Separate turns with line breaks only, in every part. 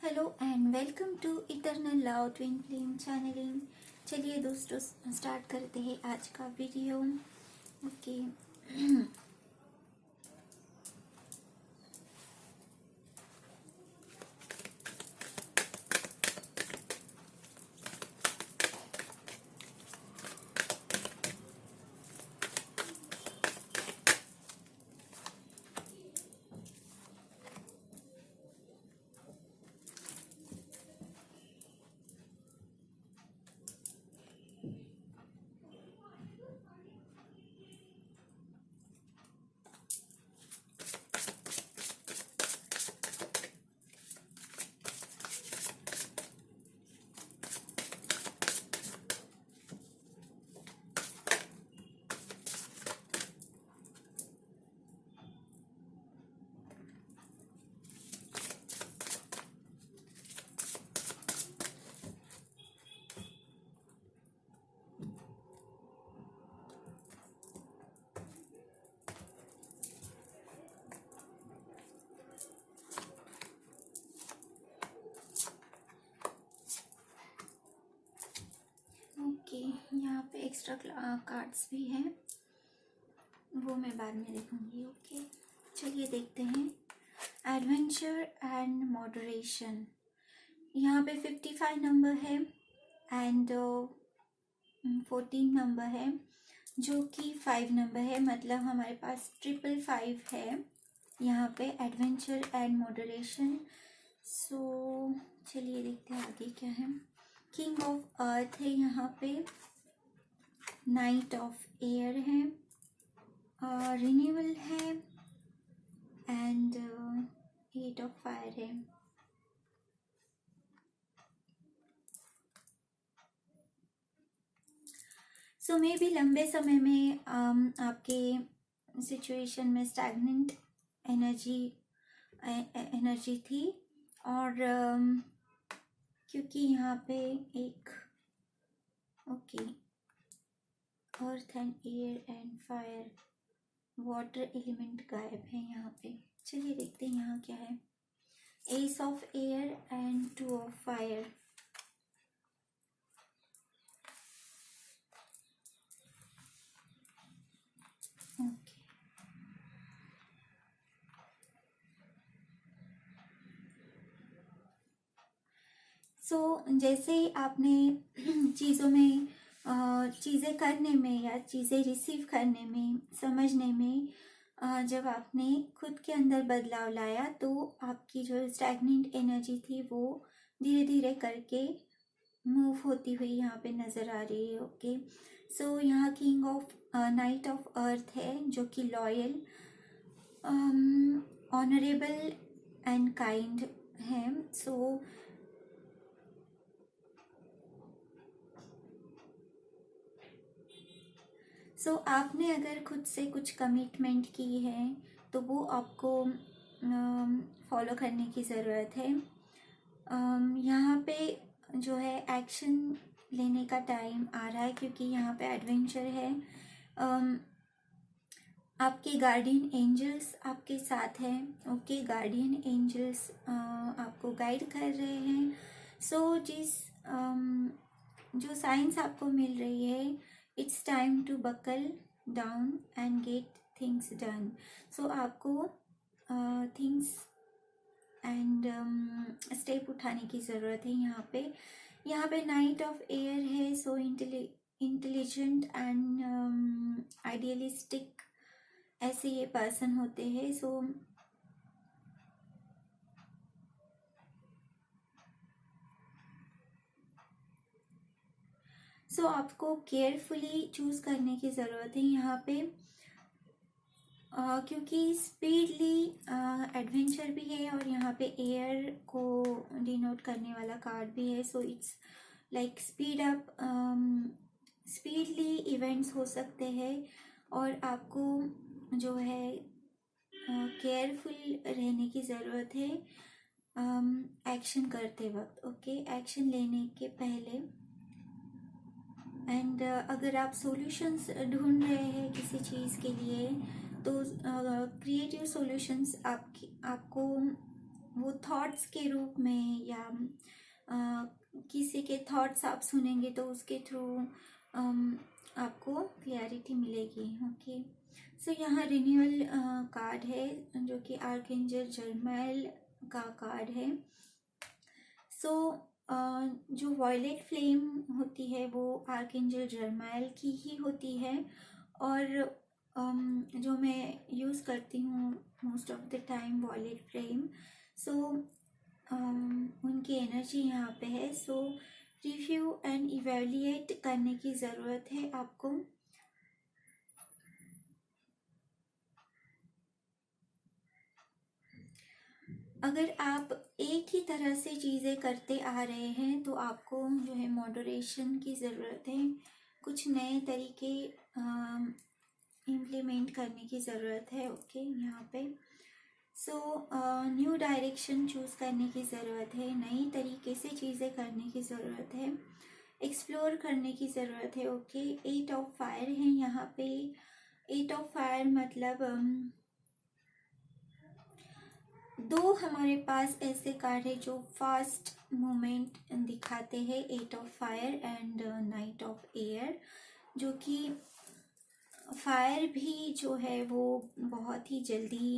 Hello and welcome to eternal love twin flame channelling. चलिए दोस्तों, start करते हैं आज का वीडियो। ओके। ओके, यहाँ पे एक्स्ट्रा कार्ड्स भी हैं, वो मैं बाद में देखूँगी। ओके, चलिए देखते हैं। Adventure and moderation. यहाँ पे 55 नंबर है एंड 14 नंबर है, जो कि 5 नंबर है। मतलब हमारे पास 555 है यहाँ पे, एडवेंचर एंड मॉडरेशन। सो चलिए देखते हैं आगे क्या है। किंग ऑफ अर्थ है यहाँ पे, नाइट ऑफ एयर है, रिन्यूअल है एंड 8 ऑफ फायर है। सो मे भी लंबे समय में आपके सिचुएशन में स्टैग्नेंट एनर्जी थी, और क्योंकि यहाँ पे एक earth and air and fire, water element गायब है यहाँ पे। चलिए देखते हैं यहाँ क्या है। Ace of air and 2 of fire. Okay, so जैसे आपने चीज़ों में चीज़ें करने में या चीज़ें रिसीव करने में, समझने में, जब आपने खुद के अंदर बदलाव लाया, तो आपकी जो स्टैग्नेंट एनर्जी थी वो धीरे धीरे करके मूव होती हुई यहाँ पे नज़र आ रही है। ओके, सो यहाँ king of night of earth है, जो कि लॉयल, ऑनरेबल एंड काइंड है। सो आपने अगर खुद से कुछ कमिटमेंट की है तो वो आपको फॉलो करने की ज़रूरत है। यहाँ पे जो है एक्शन लेने का टाइम आ रहा है, क्योंकि यहाँ पे एडवेंचर है। आपके गार्डियन एंजल्स आपके साथ हैं। ओके, गार्डियन एंजल्स आपको गाइड कर रहे हैं। सो जो साइंस आपको मिल रही है, it's time to buckle down and get things done. So आपको थिंग्स एंड स्टेप उठाने की ज़रूरत है यहाँ पे। नाइट ऑफ एयर है, सो इंटेलिजेंट एंड आइडियलिस्टिक ऐसे ये पर्सन होते हैं। सो आपको केयरफुली चूज करने की ज़रूरत है यहाँ पे, क्योंकि स्पीडली एडवेंचर भी है और यहाँ पे एयर को डिनोट करने वाला कार्ड भी है। So it's like speed up, speedily events हो सकते हैं, और आपको जो है केयरफुल रहने की ज़रूरत है एक्शन करते वक्त। ओके, एक्शन लेने के पहले। एंड अगर आप सॉल्यूशंस ढूंढ रहे हैं किसी चीज़ के लिए, तो क्रिएटिव सॉल्यूशंस आपको वो थॉट्स के रूप में या किसी के थॉट्स आप सुनेंगे तो उसके थ्रू आपको क्लैरिटी मिलेगी। ओके, सो यहाँ रिन्यूअल कार्ड है जो कि आर्कएंजल जर्माइल का कार्ड है। सो जो वॉयलेट फ्लेम होती है वो आर्कएंजल जर्माइल की ही होती है, और जो मैं यूज़ करती हूँ most of the time violet flame. So उनकी एनर्जी यहाँ पे है। सो रिव्यू एंड इवेल्युएट करने की ज़रूरत है आपको। अगर आप एक ही तरह से चीज़ें करते आ रहे हैं तो आपको जो है मॉडरेशन की ज़रूरत है, कुछ नए तरीके इम्प्लीमेंट करने की ज़रूरत है। ओके, यहाँ पे सो न्यू डायरेक्शन चूज़ करने की ज़रूरत है, नई तरीके से चीज़ें करने की ज़रूरत है, एक्सप्लोर करने की ज़रूरत है। ओके, 8 ऑफ फायर है यहाँ पे। 8 ऑफ फायर मतलब दो हमारे पास ऐसे कार्ड है जो फास्ट मूवमेंट दिखाते हैं, 8 of fire and night of air, जो कि फायर भी जो है वो बहुत ही जल्दी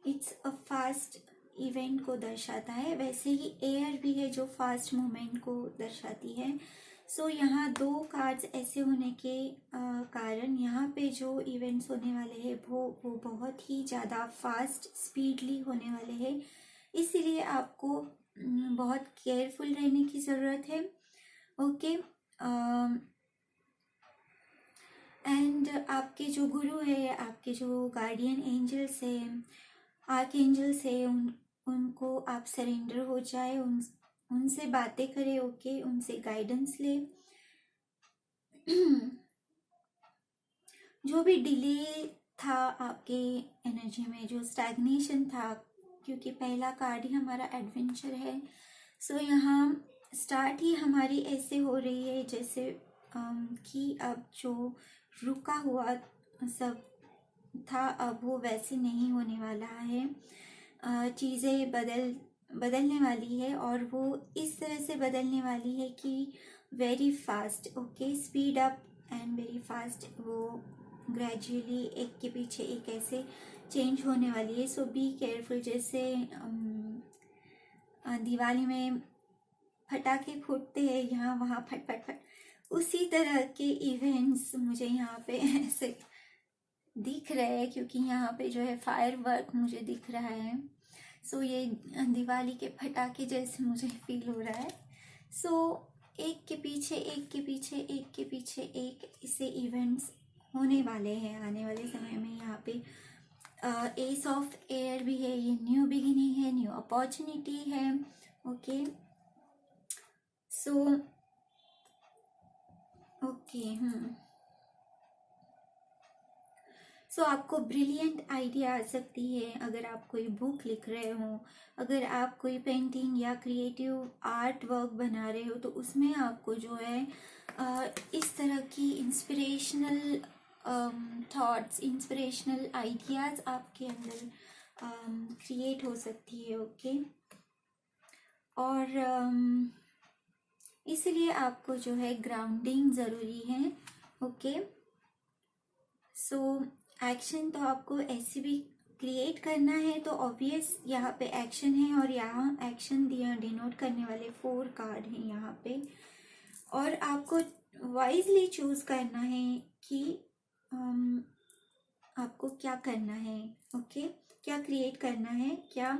इट्स अ फास्ट इवेंट को दर्शाता है, वैसे ही एयर भी है जो फास्ट मूवमेंट को दर्शाती है। सो यहाँ दो कार्ड्स ऐसे होने के कारण यहाँ पे जो इवेंट्स होने वाले हैं वो बहुत ही ज़्यादा फास्ट स्पीडली होने वाले हैं, इसीलिए आपको बहुत केयरफुल रहने की ज़रूरत है। ओके, एंड आपके जो गुरु है, आपके जो गार्डियन एंजल्स है, आर्क एंजल्स है, उनको आप सरेंडर हो जाए, उनसे बातें करें। ओके, उनसे गाइडेंस ले। जो भी डिले था आपके एनर्जी में, जो स्टैग्नेशन था, क्योंकि पहला कार्ड ही हमारा एडवेंचर है। सो यहाँ स्टार्ट ही हमारी ऐसे हो रही है जैसे कि अब जो रुका हुआ सब था अब वो वैसे नहीं होने वाला है। चीज़ें बदलने वाली है, और वो इस तरह से बदलने वाली है कि very fast. Okay, speed up and very fast, वो ग्रेजुअली एक के पीछे एक ऐसे चेंज होने वाली है। सो बी केयरफुल। जैसे दिवाली में पटाखे फूटते हैं यहाँ वहाँ फट फट फट, उसी तरह के इवेंट्स मुझे यहाँ पे ऐसे दिख रहे हैं, क्योंकि यहाँ पे जो है फायर वर्क मुझे दिख रहा है। सो ये दिवाली के पटाखे जैसे मुझे फील हो रहा है। सो एक के पीछे एक के पीछे एक के पीछे एक इसे इवेंट्स होने वाले हैं आने वाले समय में। यहाँ पे एस ऑफ एयर भी है, ये न्यू बिगिनिंग है, न्यू अपॉर्चुनिटी है। ओके, सो ओके सो आपको ब्रिलियंट आइडिया आ सकती है अगर आप कोई बुक लिख रहे हो, अगर आप कोई पेंटिंग या क्रिएटिव आर्ट वर्क बना रहे हो, तो उसमें आपको जो है इस तरह की इंस्पिरेशनल थॉट्स, इंस्पिरेशनल आइडियाज़ आपके अंदर क्रिएट हो सकती है। ओके, और इसलिए आपको जो है ग्राउंडिंग ज़रूरी है। ओके, सो एक्शन तो आपको ऐसे भी क्रिएट करना है, तो ऑब्वियस यहाँ पे एक्शन है, और यहाँ एक्शन दिया डिनोट करने वाले 4 कार्ड हैं यहाँ पे, और आपको वाइजली चूज करना है कि आपको क्या करना है। ओके, क्या क्रिएट करना है, क्या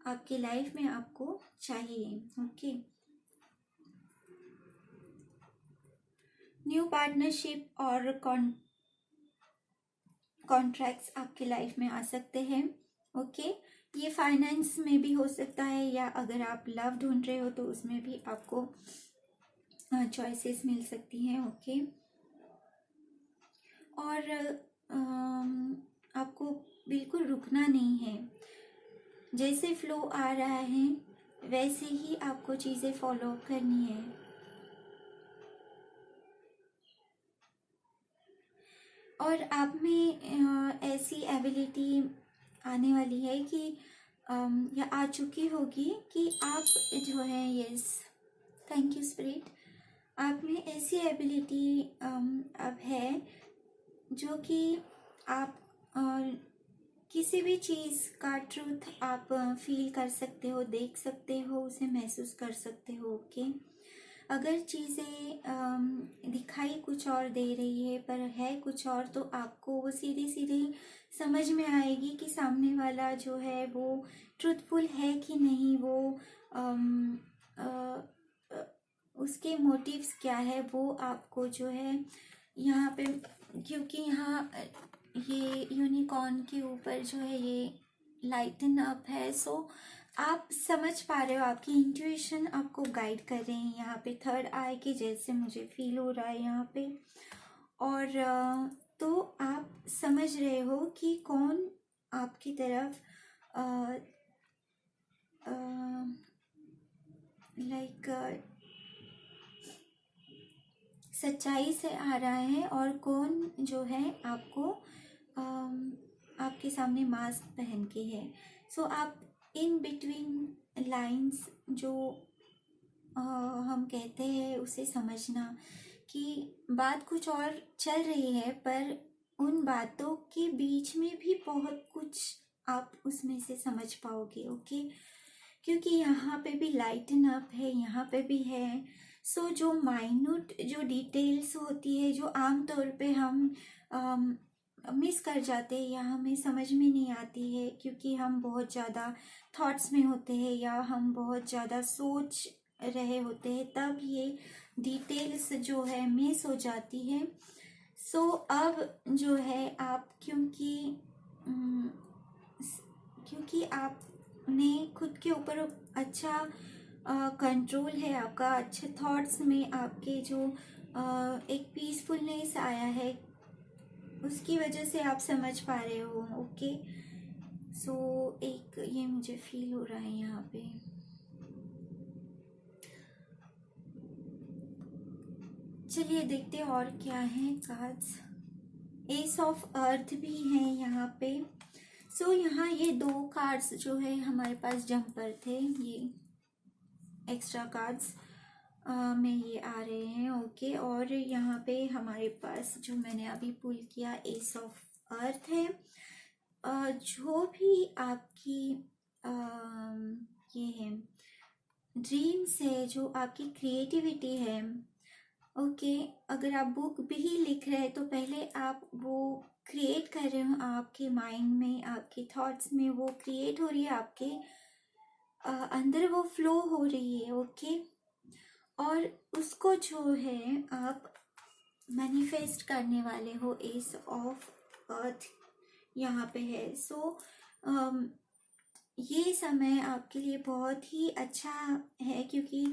आपके लाइफ में आपको चाहिए। ओके, न्यू पार्टनरशिप और कॉन्ट्रैक्ट्स आपके लाइफ में आ सकते हैं। ओके, ये फाइनेंस में भी हो सकता है, या अगर आप लव ढूंढ रहे हो तो उसमें भी आपको चॉइसेस मिल सकती हैं। ओके, और आपको बिल्कुल रुकना नहीं है, जैसे फ्लो आ रहा है वैसे ही आपको चीज़ें फॉलो करनी है। और आप में ऐसी एबिलिटी आने वाली है कि या आ चुकी होगी कि आप जो है, यस, थैंक यू स्पिरिट, आप में ऐसी एबिलिटी अब है जो कि आप किसी भी चीज़ का ट्रूथ आप फील कर सकते हो, देख सकते हो, उसे महसूस कर सकते हो। ओके, अगर चीज़ें दिखाई कुछ और दे रही है पर है कुछ और, तो आपको वो सीधी सीधी समझ में आएगी कि सामने वाला जो है वो ट्रूथफुल है कि नहीं, वो अम, अ, अ, उसके मोटिव्स क्या है, वो आपको जो है यहाँ पे, क्योंकि यहाँ ये यूनिकॉर्न के ऊपर जो है ये लाइटन अप है, सो आप समझ पा रहे हो, आपकी इंट्यूशन आपको गाइड कर रहे हैं यहाँ पे थर्ड आई के जैसे मुझे फील हो रहा है यहाँ पे। और तो आप समझ रहे हो कि कौन आपकी तरफ लाइक सच्चाई से आ रहा है और कौन जो है आपको आपके सामने मास्क पहन के है। सो आप इन बिटवीन लाइंस जो हम कहते हैं उसे समझना कि बात कुछ और चल रही है, पर उन बातों के बीच में भी बहुत कुछ आप उसमें से समझ पाओगे। ओके, क्योंकि यहाँ पे भी लाइटन अप है, यहाँ पे भी है। सो जो माइन्यूट जो डिटेल्स होती है जो आम तौर पे हम मिस कर जाते हैं या हमें समझ में नहीं आती है, क्योंकि हम बहुत ज़्यादा थॉट्स में होते हैं या हम बहुत ज़्यादा सोच रहे होते हैं, तब ये डिटेल्स जो है मिस हो जाती है। सो अब जो है आप, क्योंकि आपने खुद के ऊपर अच्छा कंट्रोल है आपका, अच्छे थॉट्स में आपके जो एक पीसफुलनेस आया है, उसकी वजह से आप समझ पा रहे हो। ओके, सो एक ये मुझे फील हो रहा है यहाँ पे। चलिए देखते हैं और क्या है कार्ड्स। एस ऑफ अर्थ भी है यहाँ पे। सो यहाँ ये 2 कार्ड्स जो है हमारे पास जंपर थे, ये एक्स्ट्रा कार्ड्स में ये आ रहे हैं। ओके, और यहाँ पे हमारे पास जो मैंने अभी पुल किया एस ऑफ अर्थ है। जो भी आपकी ये है ड्रीम्स है, जो आपकी क्रिएटिविटी है, ओके, अगर आप बुक भी लिख रहे हैं तो पहले आप वो क्रिएट कर रहे हो आपके माइंड में, आपके थॉट्स में वो क्रिएट हो रही है, आपके अंदर वो फ्लो हो रही है। ओके, और उसको जो है आप मैनिफेस्ट करने वाले हो। एस ऑफ अर्थ यहाँ पे है। सो ये समय आपके लिए बहुत ही अच्छा है, क्योंकि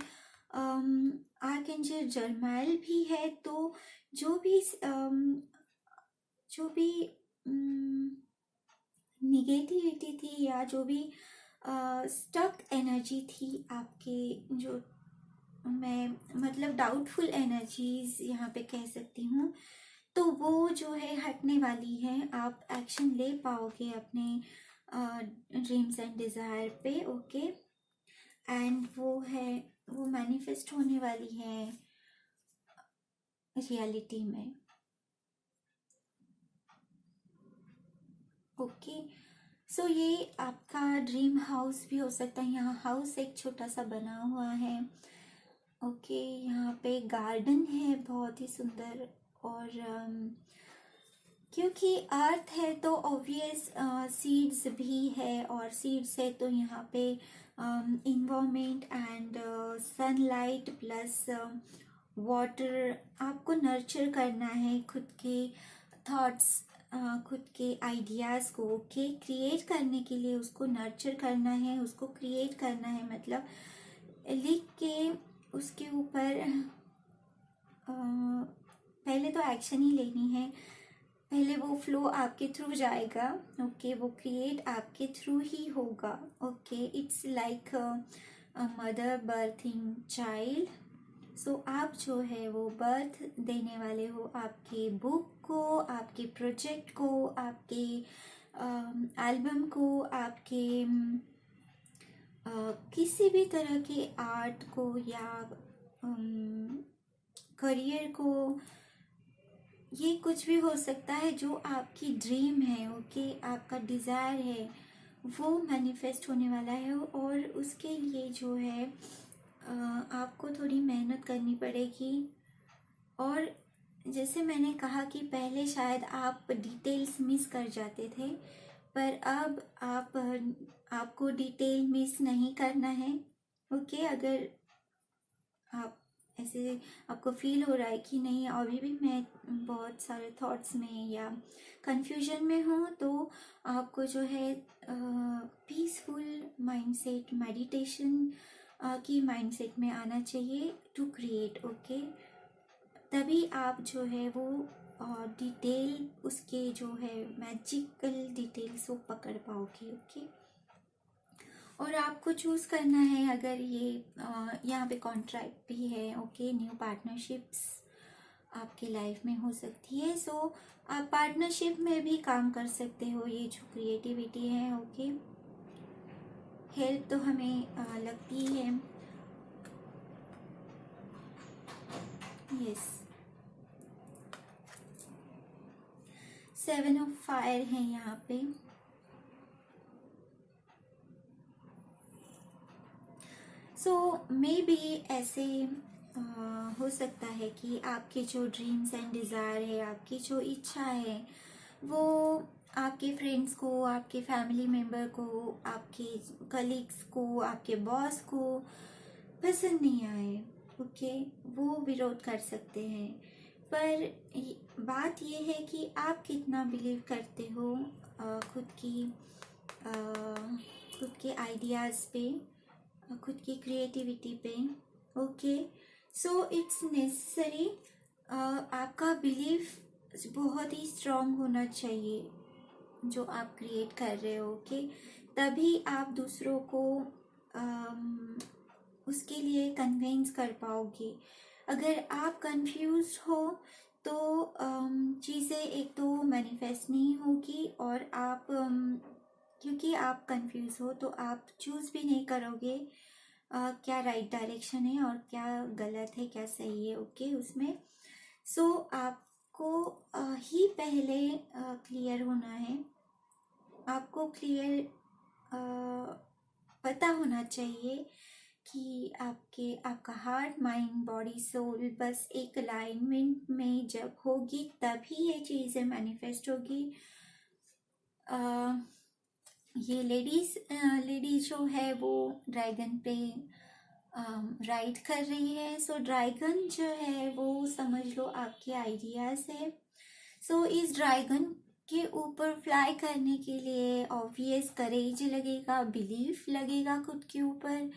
आर्कएंजल जरमाइल भी है। तो जो भी निगेटिविटी थी या जो भी स्टक एनर्जी थी आपके, जो मैं मतलब डाउटफुल एनर्जीज यहाँ पे कह सकती हूँ, तो वो जो है हटने वाली है। आप एक्शन ले पाओगे अपने ड्रीम्स एंड डिज़ायर पे। ओके, एंड वो मैनिफेस्ट होने वाली है रियलिटी में। ओके, सो ये आपका ड्रीम हाउस भी हो सकता है। यहाँ हाउस एक छोटा सा बना हुआ है। ओके, यहाँ पे गार्डन है बहुत ही सुंदर, और क्योंकि अर्थ है तो ऑब्वियस सीड्स भी है, और सीड्स है तो यहाँ पे environment and sunlight plus water आपको नर्चर करना है। खुद के थॉट्स, खुद के आइडियाज़ को ओके क्रिएट करने के लिए उसको नर्चर करना है, उसको क्रिएट करना है, मतलब लिख के उसके ऊपर पहले तो एक्शन ही लेनी है। पहले वो फ्लो आपके थ्रू जाएगा। ओके, वो क्रिएट आपके थ्रू ही होगा। Okay, it's like mother birthing child. So आप जो है वो बर्थ देने वाले हो आपके बुक को, आपके प्रोजेक्ट को, आपके एल्बम को, आपके किसी भी तरह के आर्ट को या करियर को, ये कुछ भी हो सकता है जो आपकी ड्रीम है, ओके, आपका डिज़ायर है, वो मैनिफेस्ट होने वाला है। और उसके लिए जो है आपको थोड़ी मेहनत करनी पड़ेगी। और जैसे मैंने कहा कि पहले शायद आप डिटेल्स मिस कर जाते थे, पर अब आपको डिटेल मिस नहीं करना है, ओके। अगर आप ऐसे आपको फील हो रहा है कि नहीं अभी भी मैं बहुत सारे थॉट्स में या कंफ्यूजन में हूँ, तो आपको जो है पीसफुल माइंडसेट, मेडिटेशन की माइंडसेट में आना चाहिए टू क्रिएट, ओके। तभी आप जो है वो डिटेल, उसके जो है मैजिकल डिटेल्स वो पकड़ पाओगे, ओके। और आपको चूज़ करना है, अगर ये यहाँ पे कॉन्ट्रैक्ट भी है, ओके, न्यू पार्टनरशिप्स आपकी लाइफ में हो सकती है। सो आप पार्टनरशिप में भी काम कर सकते हो, ये जो क्रिएटिविटी है, ओके। हेल्प तो हमें लगती है, यस। 7 ऑफ फायर है यहाँ पे। सो मे बी ऐसे हो सकता है कि आपके जो ड्रीम्स एंड डिज़ायर है, आपकी जो इच्छा है, वो आपके फ्रेंड्स को, आपके फैमिली मेम्बर को, आपके कलीग्स को, आपके बॉस को पसंद नहीं आए, ओके। वो विरोध कर सकते हैं, पर बात ये है कि आप कितना बिलीव करते हो खुद की खुद के आइडियाज़ पे, खुद की क्रिएटिविटी पे, ओके। सो इट्स नेसेसरी, आपका बिलीफ बहुत ही स्ट्रॉन्ग होना चाहिए जो आप क्रिएट कर रहे हो, ओके। तभी आप दूसरों को उसके लिए कन्विंस कर पाओगे। अगर आप कंफ्यूज हो तो चीज़ें एक तो मैनिफेस्ट नहीं होगी, और आप क्योंकि आप कंफ्यूज हो तो आप चूज़ भी नहीं करोगे क्या राइट डायरेक्शन है और क्या गलत है, क्या सही है, ओके, उसमें। सो आपको ही पहले क्लियर होना है, आपको क्लियर पता होना चाहिए कि आपका हार्ट, माइंड, बॉडी, सोल बस एक अलाइनमेंट में जब होगी तभी ये चीज़ें मैनिफेस्ट होगी। ये लेडीज जो है वो ड्रैगन पे राइड कर रही है। सो ड्रैगन जो है वो समझ लो आपके आइडियाज़ है। सो इस ड्रैगन के ऊपर फ्लाई करने के लिए ऑब्वियस करेज लगेगा, बिलीफ लगेगा खुद के ऊपर,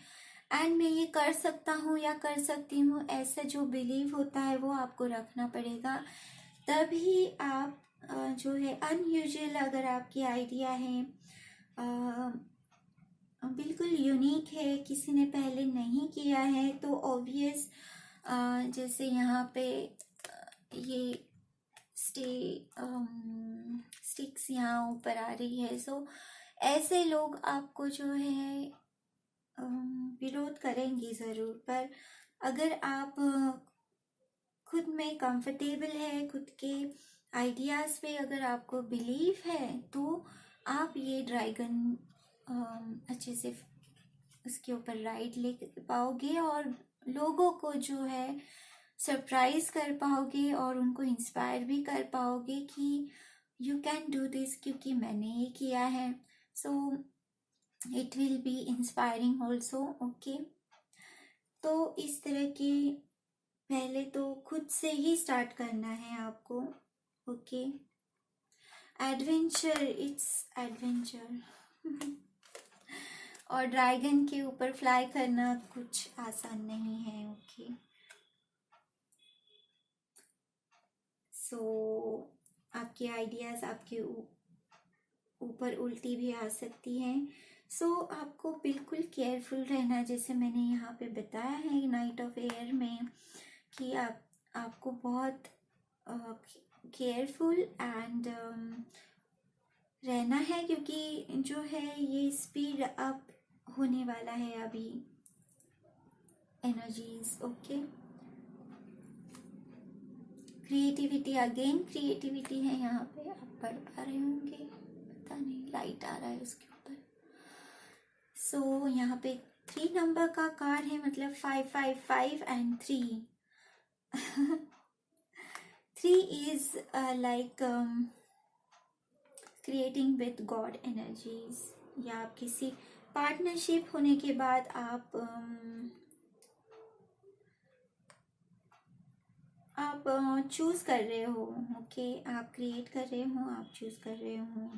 एंड मैं ये कर सकता हूँ या कर सकती हूँ, ऐसा जो बिलीव होता है वो आपको रखना पड़ेगा। तभी आप जो है अनयूजुअल, अगर आपकी आइडिया है बिल्कुल यूनिक है, किसी ने पहले नहीं किया है, तो ऑब्वियस जैसे यहाँ पे ये स्टिक्स यहाँ ऊपर आ रही है। सो ऐसे लोग आपको जो है विरोध करेंगे ज़रूर, पर अगर आप खुद में कंफर्टेबल है, खुद के आइडियाज़ पे अगर आपको बिलीव है, तो आप ये ड्रैगन अच्छे से उसके ऊपर राइड ले पाओगे और लोगों को जो है सरप्राइज कर पाओगे और उनको इंस्पायर भी कर पाओगे कि यू कैन डू दिस, क्योंकि मैंने ये किया है। So it will be inspiring also, okay. तो इस तरह की पहले तो खुद से ही स्टार्ट करना है आपको, ओके। Adventure, it's adventure. और ड्रैगन के ऊपर फ्लाई करना कुछ आसान नहीं है, ओके। सो आपके आइडियाज़ आपके ऊपर उल्टी भी आ सकती हैं। सो आपको बिल्कुल केयरफुल रहना, जैसे मैंने यहाँ पे बताया है नाइट ऑफ एयर में, कि आपको बहुत केयरफुल एंड रहना है, क्योंकि जो है ये स्पीड अप होने वाला है अभी energies. Okay, creativity, again creativity है यहाँ पे, आप पढ़ पा रहे होंगे, पता नहीं लाइट आ रहा है उसके ऊपर। सो यहाँ पे 3 नंबर का कार्ड है, मतलब 555 and 3 3 is like creating with God energies, या आप किसी पार्टनरशिप होने के बाद आप चूज कर रहे हो। ओके, आप क्रिएट कर रहे हो, आप चूज कर रहे हो।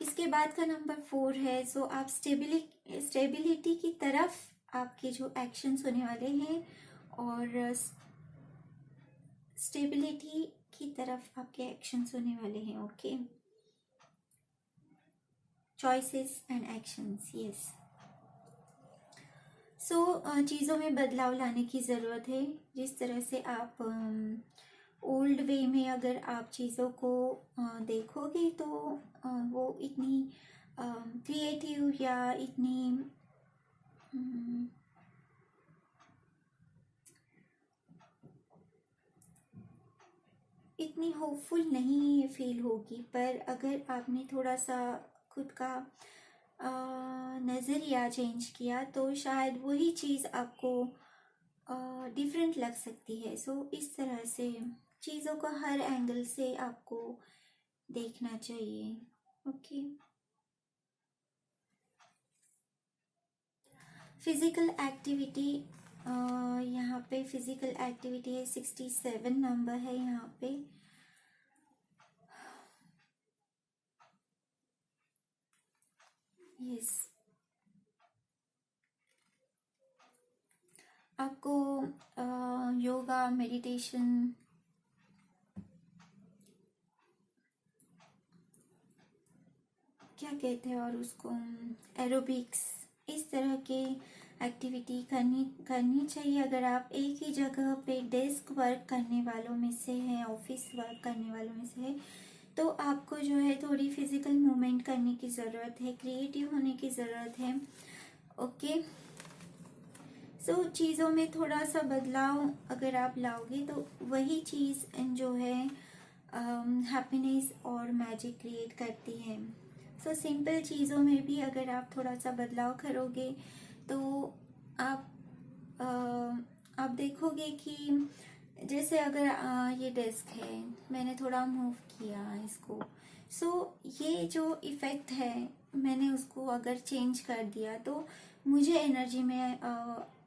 इसके बाद का नंबर 4 है। सो आप स्टेबिलिटी की तरफ आपके जो एक्शंस होने वाले हैं, और स्टेबिलिटी की तरफ आपके एक्शंस होने वाले हैं। Okay, choices and actions, yes. So चीज़ों में बदलाव लाने की ज़रूरत है। जिस तरह से आप ओल्ड वे में अगर आप चीज़ों को देखोगे तो वो इतनी क्रिएटिव या इतनी होपफुल नहीं फील होगी। पर अगर आपने थोड़ा सा खुद का नज़रिया चेंज किया तो शायद वही चीज़ आपको डिफरेंट लग सकती है। सो इस तरह से चीज़ों को हर एंगल से आपको देखना चाहिए। ओके, फिजिकल एक्टिविटी, यहाँ पे फिजिकल एक्टिविटी है, 67 नंबर है यहाँ पे। यस, आपको योगा, मेडिटेशन, क्या कहते हैं, और उसको एरोबिक्स, इस तरह के एक्टिविटी करनी चाहिए। अगर आप एक ही जगह पे डेस्क वर्क करने वालों में से हैं, ऑफिस वर्क करने वालों में से है, तो आपको जो है थोड़ी फिजिकल मूवमेंट करने की ज़रूरत है, क्रिएटिव होने की ज़रूरत है। ओके, सो चीज़ों में थोड़ा सा बदलाव अगर आप लाओगे तो वही चीज़ जो है हैप्पीनेस और मैजिक क्रिएट करती है। सो सिंपल चीज़ों में भी अगर आप थोड़ा सा बदलाव करोगे तो आप आप देखोगे कि जैसे अगर ये डेस्क है, मैंने थोड़ा मूव किया इसको, सो ये जो इफ़ेक्ट है मैंने उसको अगर चेंज कर दिया तो मुझे एनर्जी में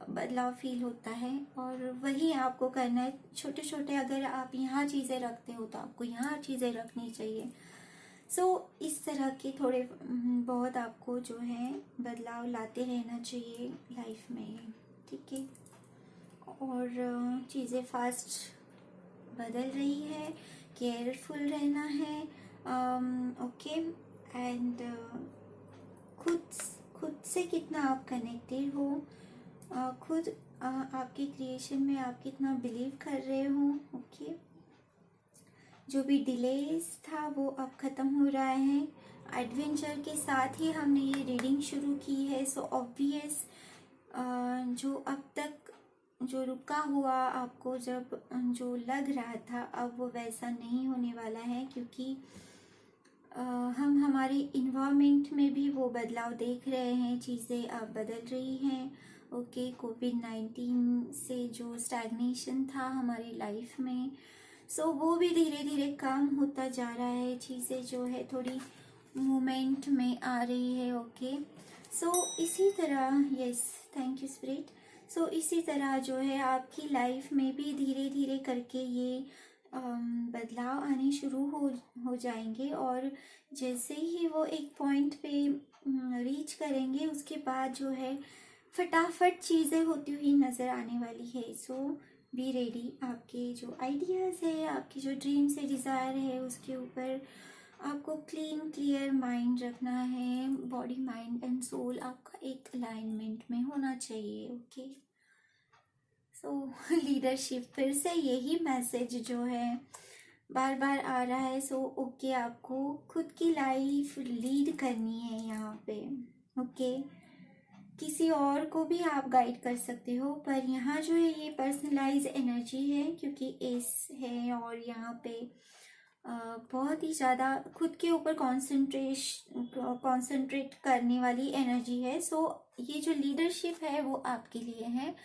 बदलाव फील होता है। और वही आपको करना है। छोटे छोटे अगर आप यहाँ चीज़ें रखते हो तो आपको यहाँ चीज़ें रखनी चाहिए। सो इस तरह के थोड़े बहुत आपको जो है बदलाव लाते रहना चाहिए लाइफ में। ठीक है, और चीज़ें फास्ट बदल रही है, केयरफुल रहना है। ओके, एंड खुद खुद से कितना आप कनेक्टेड हो, खुद आपके क्रिएशन में आप कितना बिलीव कर रहे हो। ओके, जो भी डिलेस था वो अब ख़त्म हो रहा है। एडवेंचर के साथ ही हमने ये रीडिंग शुरू की है। सो ऑब्वियस जो अब तक जो रुका हुआ आपको जब जो लग रहा था, अब वो वैसा नहीं होने वाला है, क्योंकि हम हमारे इन्वायरमेंट में भी वो बदलाव देख रहे हैं। चीज़ें अब बदल रही हैं। ओके, कोविड-19 से जो स्टैग्नेशन था हमारी लाइफ में, सो वो भी धीरे धीरे कम होता जा रहा है। चीज़ें जो है थोड़ी मूवमेंट में आ रही है। ओके, सो इसी तरह, यस, थैंक यू स्पिरिट। सो इसी तरह जो है आपकी लाइफ में भी धीरे धीरे करके ये बदलाव आने शुरू हो जाएंगे। और जैसे ही वो एक पॉइंट पे रीच करेंगे, उसके बाद जो है फटाफट चीज़ें होती हुई नज़र आने वाली है। सो बी रेडी। आपके जो आइडियाज़ है, आपकी जो ड्रीम्स है, डिज़ायर है, उसके ऊपर आपको क्लियर माइंड रखना है। बॉडी, माइंड एंड सोल आपका एक अलाइनमेंट में होना चाहिए। ओके, सो लीडरशिप, फिर से यही मैसेज जो है बार बार आ रहा है। सो ओके, आपको खुद की लाइफ लीड करनी है यहाँ पे। ओके, किसी और को भी आप गाइड कर सकते हो, पर यहाँ जो है ये पर्सनलाइज एनर्जी है, क्योंकि एस है और यहाँ पे बहुत ही ज़्यादा खुद के ऊपर कॉन्सेंट्रेट करने वाली एनर्जी है। सो ये जो लीडरशिप है वो आपके लिए है।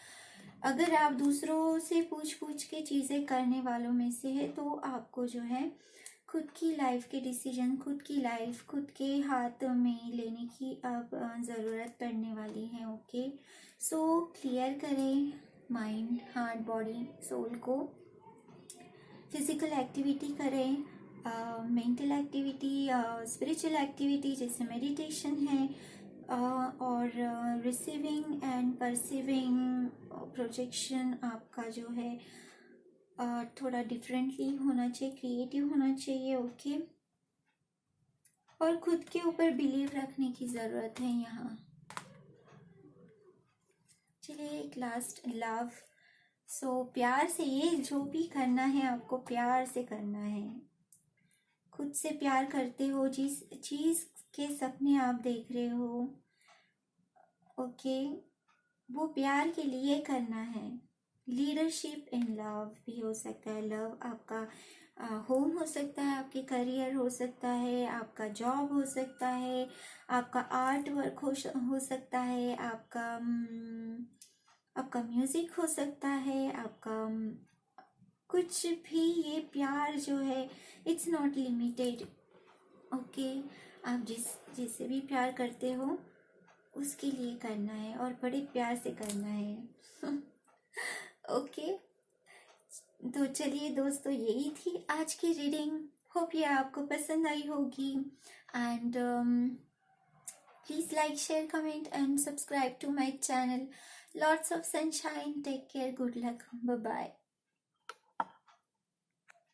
अगर आप दूसरों से पूछ पूछ के चीज़ें करने वालों में से है, तो आपको जो है खुद की लाइफ के डिसीजन, खुद की लाइफ खुद के हाथ में लेने की अब ज़रूरत पड़ने वाली है। ओके, सो क्लियर करें माइंड, हार्ट, बॉडी, सोल को। फिजिकल एक्टिविटी करें, मेंटल एक्टिविटी, स्पिरिचुअल एक्टिविटी जैसे मेडिटेशन है, और रिसीविंग एंड परसीविंग प्रोजेक्शन आपका जो है थोड़ा डिफरेंटली होना चाहिए, क्रिएटिव होना चाहिए। ओके, और खुद के ऊपर बिलीव रखने की ज़रूरत है यहाँ। चलिए एक लास्ट, लव। सो प्यार से ये जो भी करना है आपको प्यार से करना है। खुद से प्यार करते हो, जिस चीज़ के सपने आप देख रहे हो, ओके, वो प्यार के लिए करना है। लीडरशिप इन लव भी हो सकता है। लव आपका होम हो सकता है, आपके करियर हो सकता है, आपका जॉब हो सकता है, आपका आर्ट वर्क हो सकता है, आपका म्यूज़िक हो सकता है, आपका कुछ भी। ये प्यार जो है इट्स नॉट लिमिटेड। ओके, आप जिससे भी प्यार करते हो उसके लिए करना है, और बड़े प्यार से करना है। ओके, तो चलिए दोस्तों, यही थी आज की रीडिंग। होप ये आपको पसंद आई होगी। And please like, share, comment and subscribe to my channel. Lots of sunshine, take care, good luck, bye bye.